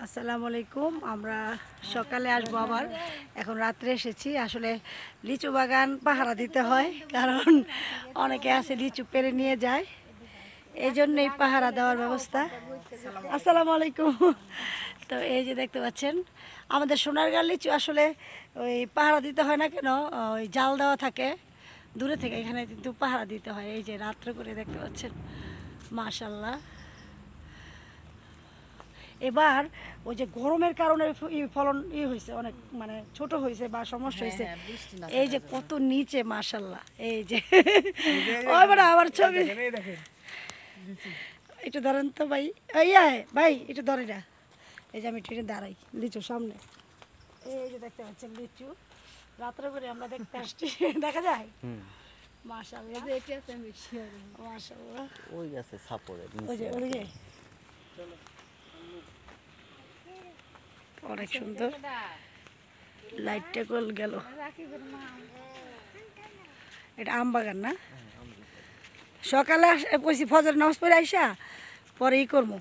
আসসালামু আলাইকুম। আমরা সকালে আসবো, আবার এখন রাত্রে এসেছি। আসলে লিচু বাগান পাহারা দিতে হয়, কারণ অনেকে আছে লিচু পেরে নিয়ে যায়, এই জন্যই পাহারা দেওয়ার ব্যবস্থা। আসসালামু আলাইকুম। তো এই যে দেখতে পাচ্ছেন আমাদের সোনারগাঁ লিচু, আসলে ওই পাহারা দিতে হয় না কেন, ওই জাল দেওয়া থাকে দূরে থেকে, এখানে কিন্তু পাহারা দিতে হয়। এই যে রাত্রে করে দেখতে পাচ্ছেন, মাশাল্লাহ। এবার ওই যে গরমের কারণে ফলন হয়েছে অনেক, মানে ছোট হয়েছে বা সমস্যা হয়েছে। এই যে কত নিচে, মাশাল্লাহ। এই যে আবার ছবি একটু ধরেন তো ভাই, ভাই একটু ধরে না। এই যে আমি ট্রেনে দাঁড়াই লিচুর সামনে, এই যে দেখতে পাচ্ছেন লিচু রাত্রে করে আমরা দেখতে আসছি, দেখা যায়। মাশাআল্লাহ, মাশাআল্লাহ। ওই আছে সাপোরে ওই যে ওদিকে অনেক সুন্দর, লাইটটা গোল গেল। এটা আম বাগান না? সকালে কইছি ফজর নামাজ পড়ে আইসা পরে করবো।